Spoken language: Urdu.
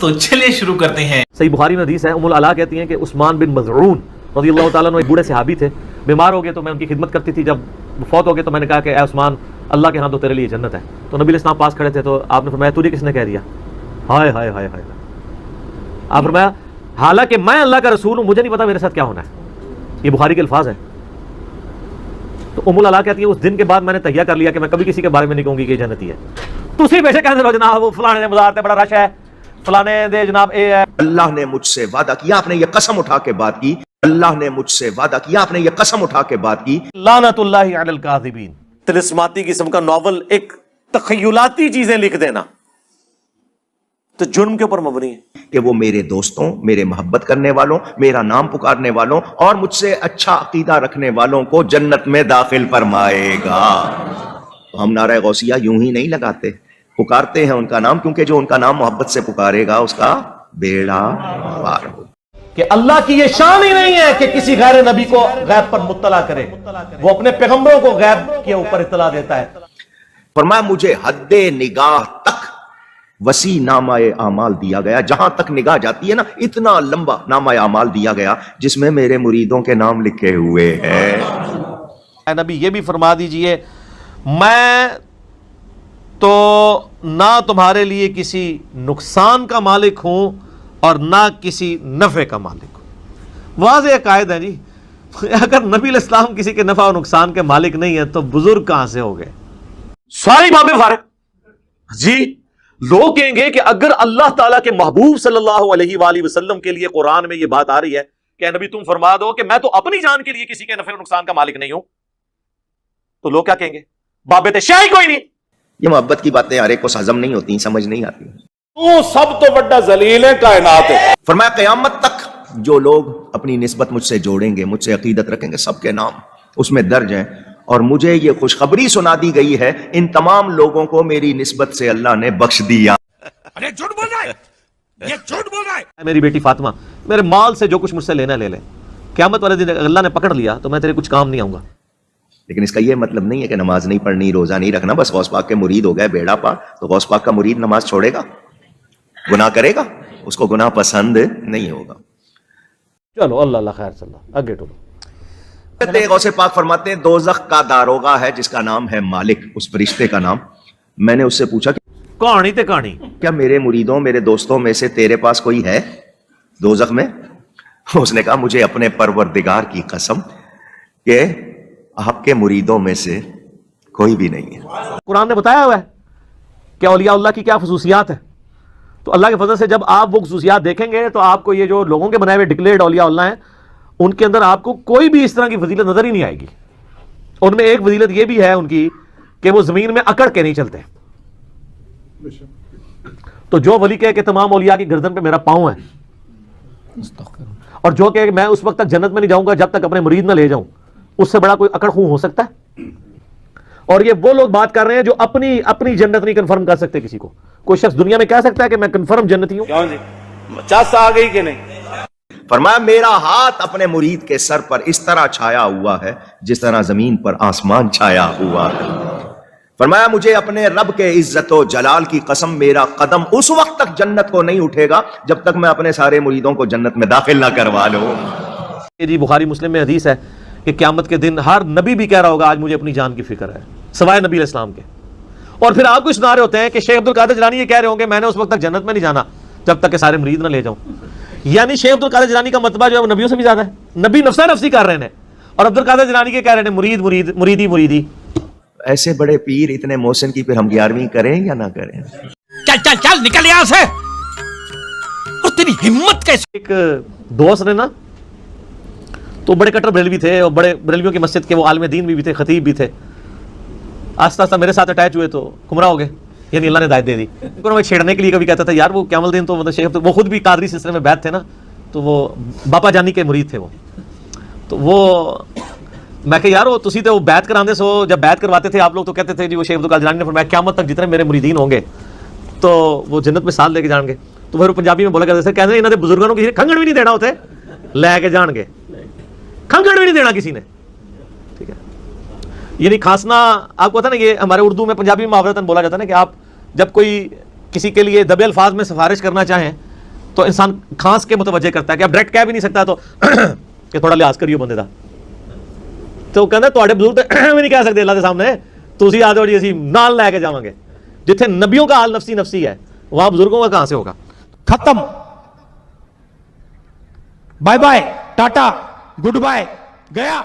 تو چلیے شروع کرتے ہیں۔ صحیح بخاری میں حدیث ہے، ام العلا کہتی ہیں کہ عثمان بن مظعون رضی اللہ تعالیٰ عنہ ایک بوڑھے صحابی تھے، بیمار ہو گئے تو میں ان کی خدمت کرتی تھی، جب وہ فوت ہو گئے تو میں نے کہا کہ اے عثمان اللہ کے ہاں تو تیرے لیے جنت ہے، تو نبی علیہ السلام پاس کھڑے تھے تو آپ نے فرمایا تجھے کس نے کہہ دیا؟ ہائے ہائے ہائے ہائے، آپ فرمایا حالانکہ میں اللہ کا رسول ہوں، مجھے نہیں پتا میرے ساتھ کیا ہونا ہے۔ یہ بخاری کے الفاظ ہیں۔ تو ام العلا کہتی ہے اس دن کے بعد میں نے تہیہ کر لیا کہ میں کبھی کسی کے بارے میں نہیں کہوں گی کہ یہ جنتی ہے۔ تو اسی پیسے کہتے رہو جناب وہ فلانے نے مزار تے بڑا رش ہے، فلانے دے جناب اے ہے۔ اللہ نے مجھ سے وعدہ کیا، آپ نے یہ قسم اٹھا کے بات کی، اللہ نے مجھ سے وعدہ کیا، آپ نے یہ قسم اٹھا کے بات کی۔ لعنت اللہ علی الکاذبین، طلسماتی قسم کا ناول، ایک تخیلاتی چیزیں لکھ دینا تو جرم کے اوپر مبنی ہے کہ وہ میرے دوستوں، میرے محبت کرنے والوں، میرا نام پکارنے والوں اور مجھ سے اچھا عقیدہ رکھنے والوں کو جنت میں داخل فرمائے گا۔ ہم نعرہ غوثیہ یوں ہی نہیں لگاتے، پکارتے ہیں ان کا نام، کیونکہ جو ان کا نام محبت سے پکارے گا اس کا بیڑا پار ہو۔ کہ اللہ کی یہ شان ہی نہیں ہے کہ کسی غیر نبی کو غیب پر مطلع کرے، وہ اپنے پیغمبروں کو غیب کے اوپر اطلاع دیتا ہے۔ فرمایا مجھے حد نگاہ تک وسیع نامہ اعمال دیا گیا، جہاں تک نگاہ جاتی ہے نا اتنا لمبا نامہ اعمال دیا گیا جس میں میرے مریدوں کے نام لکھے ہوئے ہیں۔ اے نبی یہ بھی فرما دیجئے میں تو نہ تمہارے لیے کسی نقصان کا مالک ہوں اور نہ کسی نفع کا مالک ہوں۔ واضح عقائد ہیں جی، اگر نبی علیہ السلام کسی کے نفع اور نقصان کے مالک نہیں ہے تو بزرگ کہاں سے ہو گئے؟ ساری بابیں فارغ جی۔ لوگ کہیں گے کہ اگر اللہ تعالیٰ کے محبوب صلی اللہ علیہ وآلہ وسلم کے لیے قرآن میں یہ بات آ رہی ہے کہ اے نبی تم فرما دو کہ میں تو اپنی جان کے لیے کسی کے نفع و نقصان کا مالک نہیں ہوں، تو لوگ کیا کہیں گے؟ بابے تے شاہی کوئی نہیں۔ یہ محبت کی باتیں ہر ایک کو ہضم نہیں ہوتی، سمجھ نہیں آتی۔ تو سب تو بڑا ذلیل ہے کائنات ہے۔ فرمایا قیامت تک جو لوگ اپنی نسبت مجھ سے جوڑیں گے، مجھ سے عقیدت رکھیں گے، سب کے نام اس میں درج ہیں، اور مجھے یہ خوشخبری سنا دی گئی ہے ان تمام لوگوں کو میری نسبت سے اللہ نے بخش دیا۔ ارے جھوٹ بول رہا ہے، یہ جھوٹ بول رہا ہے۔ میری بیٹی فاطمہ میرے مال سے جو کچھ مجھ سے لینا لے لے، قیامت والے دن اللہ نے پکڑ لیا تو میں تیرے کچھ کام نہیں آؤں گا۔ لیکن اس کا یہ مطلب نہیں ہے کہ نماز نہیں پڑھنی، روزہ نہیں رکھنا، بس غوث پاک کے مرید ہو گئے بیڑا پار، تو غوث پاک کا مرید نماز چھوڑے گا؟ گناہ کرے گا؟ اس کو گناہ پسند نہیں ہوگا۔ چلو اللہ اللہ خیر صلی اللہ آگے ٹولو۔ غوث پاک فرماتے ہیں دوزخ کا داروغہ ہے جس کا نام ہے مالک، اس فرشتے کا نام۔ میں نے اس سے پوچھا کہ کہانی تے کہانی، کیا میرے مریدوں، میرے دوستوں میں سے تیرے پاس کوئی ہے دوزخ میں؟ اس نے کہا مجھے اپنے پروردگار کی قسم کہ آپ کے مریدوں میں سے کوئی بھی نہیں ہے۔ قرآن نے بتایا ہوا ہے کہ اولیاء اللہ کی کیا خصوصیات ہیں، تو اللہ کے فضل سے جب آپ وہ خصوصیات دیکھیں گے تو آپ کو یہ جو لوگوں کے بنائے ہوئے ڈکلیئرڈ اولیاء اللہ ہیں ان کے اندر آپ کو کوئی بھی اس طرح کی فضیلت نظر ہی نہیں آئے گی۔ ان میں ایک فضیلت یہ بھی ہے ان کی کہ وہ زمین میں اکڑ کے نہیں چلتے۔ تو جو ولی کہے کہ تمام اولیاء کی گردن پہ میرا پاؤں ہے، اور جو کہ میں اس وقت تک جنت میں نہیں جاؤں گا جب تک اپنے مرید نہ لے جاؤں، اس سے بڑا کوئی اکڑ خوں ہو سکتا ہے؟ اور یہ وہ لوگ بات کر رہے ہیں جو اپنی جنت نہیں کنفرم کر سکتے کسی کو۔ کوئی شخص دنیا میں کہہ سکتا ہے کہ میں کنفرم جنتی ہوں؟ کیوں جی چاس آ گئی کہ نہیں؟ فرمایا میرا ہاتھ اپنے مرید کے سر پر اس طرح چھایا ہوا ہے جس طرح زمین پر آسمان چھایا ہوا ہے۔ فرمایا مجھے اپنے رب کے عزت و جلال کی قسم میرا قدم اس وقت تک جنت کو نہیں اٹھے گا جب تک میں اپنے سارے مریدوں کو جنت میں داخل نہ کروا لوں۔ جی بخاری مسلم میں حدیث ہے کہ قیامت کے دن ہر نبی بھی کہہ رہا ہوگا آج مجھے اپنی جان کی فکر ہے، سوائے نبی علیہ السلام کے۔ اور پھر آپ کو سنا رہے ہوتے ہیں کہ شیخ عبد القادر جیلانی یہ کہہ رہے ہوں گے میں نے اس وقت تک جنت میں نہیں جانا جب تک کہ سارے مرید نہ لے جاؤں۔ یعنی شیخ عبد القادر جیلانی کا مرتبہ جو ہے وہ نبیوں سے بھی زیادہ ہے، نبی نفسا نفسی کر رہے ہیں، اور عبد القادر جیلانی کے کہہ رہے ہیں مرید مرید مریدی مریدی۔ ایسے بڑے پیر اتنے محسن کی پھر ہم 11ویں کریں یا نہ کریں؟ چل چل چل نکل یہاں سے، اور تیری ہمت کیسے؟ ایک دوست نے نا تو بڑے کٹر بریلوی تھے اور بڑے بریلویوں کی مسجد کے وہ عالم دین بھی تھے، خطیب بھی تھے۔ آہستہ آہستہ میرے ساتھ اٹیچ ہوئے تو گمراہ ہو گئے، یعنی اللہ نے ہدایت دے دی۔ میں چھیڑنے کے لیے کبھی کہتا تھا یار وہ قیام الدین تو مطلب شیخ، وہ خود بھی قادری سلسلے میں بیعت تھے نا، تو وہ باپا جانی کے مرید تھے وہ، تو وہ میں کہ یار وہ تسی تو وہ بیعت کراندے سو، جب بیعت کرواتے تھے آپ لوگ تو کہتے تھے جی وہ شیخ عبد القادر جیلانی نے فرمایا قیامت تک جتنے میرے مریدین ہوں گے تو وہ جنت میں ساتھ لے کے جان گے۔ تو پھر وہ پنجابی میں بولا کرتے تھے کہتے ہیں انہوں نے بزرگوں کو کسی نے کھنگڑ بھی نہیں دینا ہوتے، لے کے جان گے، کھنگڑ بھی نہیں دینا کسی نے، ٹھیک ہے۔ یعنی کھانسنا آپ کو پتا نا، یہ ہمارے اردو میں پنجابی میں محاورتاً بولا جاتا ہے نا کہ آپ جب کوئی کسی کے لیے دبے الفاظ میں سفارش کرنا چاہیں تو انسان کھانس کے متوجہ کرتا ہے کہ اب ڈائریکٹ کہہ بھی نہیں سکتا تو کہ تھوڑا لحاظ کریو بندے دا. تو کہنا تواڈے بزرگ بھی نہیں کہہ سکتے اللہ کے سامنے, تسی آ جاؤ جی اسی نال لے کے جاواں گے. جتھے نبیوں کا حال نفسی نفسی ہے وہاں بزرگوں کا کہاں سے ہوگا؟ ختم. Bye bye, tata, good bye, گیا.